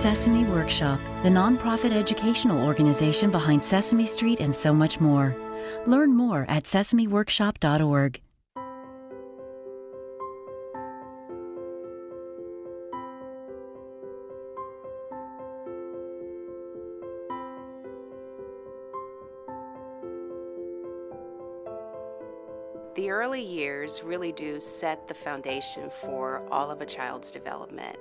Sesame Workshop, the nonprofit educational organization behind Sesame Street and so much more. Learn more at sesameworkshop.org. The early years really do set the foundation for all of a child's development.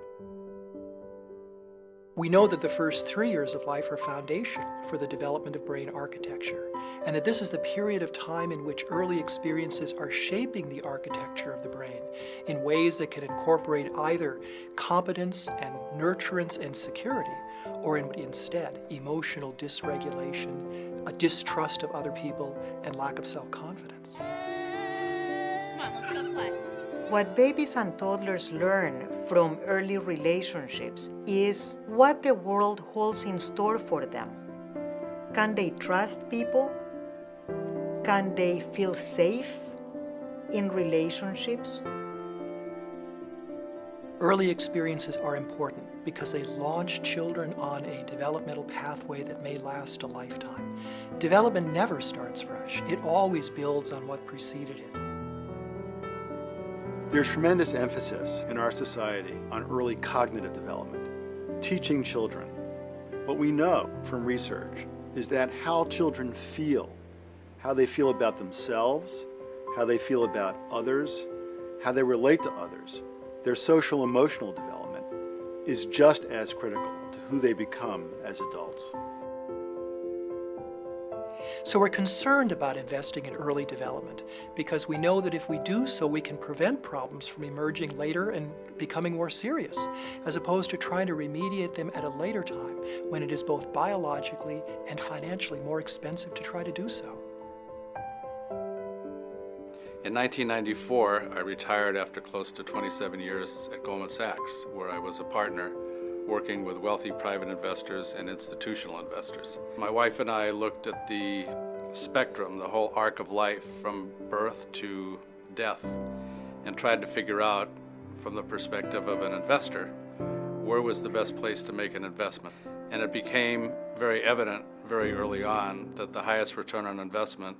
We know that the first 3 years of life are foundation for the development of brain architecture, and that this is the period of time in which early experiences are shaping the architecture of the brain in ways that can incorporate either competence and nurturance and security, or instead emotional dysregulation, a distrust of other people, and lack of self-confidence. What babies and toddlers learn from early relationships is what the world holds in store for them. Can they trust people? Can they feel safe in relationships? Early experiences are important because they launch children on a developmental pathway that may last a lifetime. Development never starts fresh. It always builds on what preceded it. There's tremendous emphasis in our society on early cognitive development, teaching children. What we know from research is that how children feel, how they feel about themselves, how they feel about others, how they relate to others, their social emotional development is just as critical to who they become as adults. So we're concerned about investing in early development because we know that if we do so, we can prevent problems from emerging later and becoming more serious, as opposed to trying to remediate them at a later time when it is both biologically and financially more expensive to try to do so. In 1994, I retired after close to 27 years at Goldman Sachs, where I was a partner working with wealthy private investors and institutional investors. My wife and I looked at the spectrum, the whole arc of life from birth to death, and tried to figure out, from the perspective of an investor, where was the best place to make an investment. And it became very evident very early on that the highest return on investment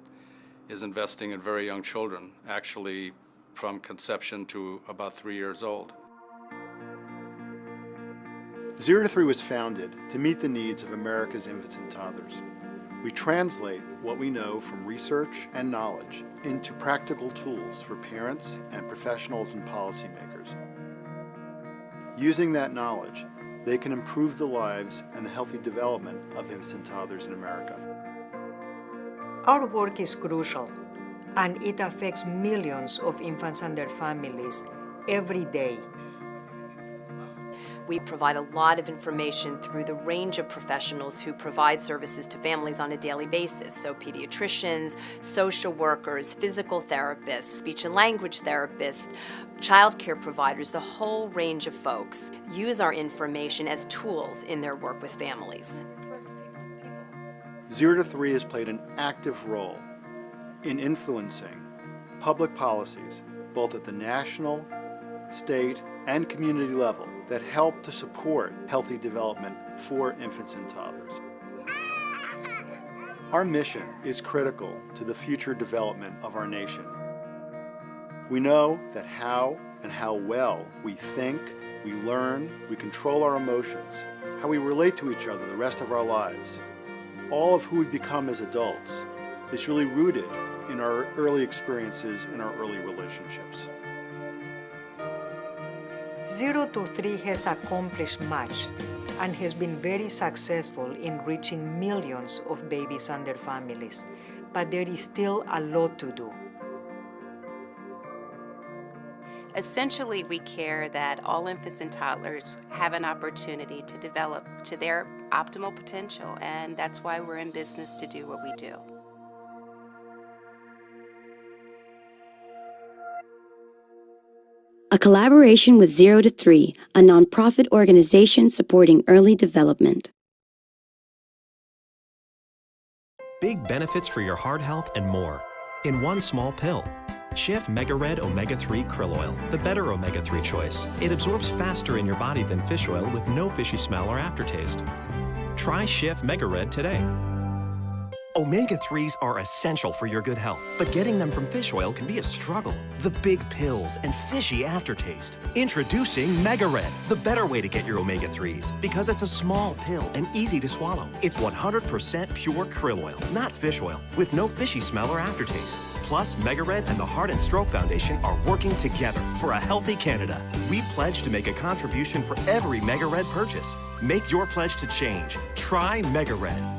is investing in very young children, actually from conception to about 3 years old. 0 to 3 was founded to meet the needs of America's infants and toddlers. We translate what we know from research and knowledge into practical tools for parents and professionals and policymakers. Using that knowledge, they can improve the lives and the healthy development of infants and toddlers in America. Our work is crucial, and it affects millions of infants and their families every day. We provide a lot of information through the range of professionals who provide services to families on a daily basis. So pediatricians, social workers, physical therapists, speech and language therapists, child care providers, the whole range of folks use our information as tools in their work with families. 0 to 3 has played an active role in influencing public policies, both at the national, state, and community level that help to support healthy development for infants and toddlers. Our mission is critical to the future development of our nation. We know that how and how well we think, we learn, we control our emotions, how we relate to each other the rest of our lives, all of who we become as adults is really rooted in our early experiences and our early relationships. 0 to 3 has accomplished much and has been very successful in reaching millions of babies and their families, but there is still a lot to do. Essentially, we care that all infants and toddlers have an opportunity to develop to their optimal potential, and that's why we're in business to do what we do. A collaboration with 0 to 3, a nonprofit organization supporting early development. Big benefits for your heart health and more in one small pill. Jif Mega Red Omega-3 Krill Oil, the better omega-3 choice. It absorbs faster in your body than fish oil with no fishy smell or aftertaste. Try Jif Mega Red today. Omega-3s are essential for your good health, but getting them from fish oil can be a struggle. The big pills and fishy aftertaste. Introducing Mega Red, the better way to get your omega-3s, because it's a small pill and easy to swallow. It's 100% pure krill oil, not fish oil, with no fishy smell or aftertaste. Plus, Mega Red and the Heart and Stroke Foundation are working together for a healthy Canada. We pledge to make a contribution for every Mega Red purchase. Make your pledge to change. Try Mega Red.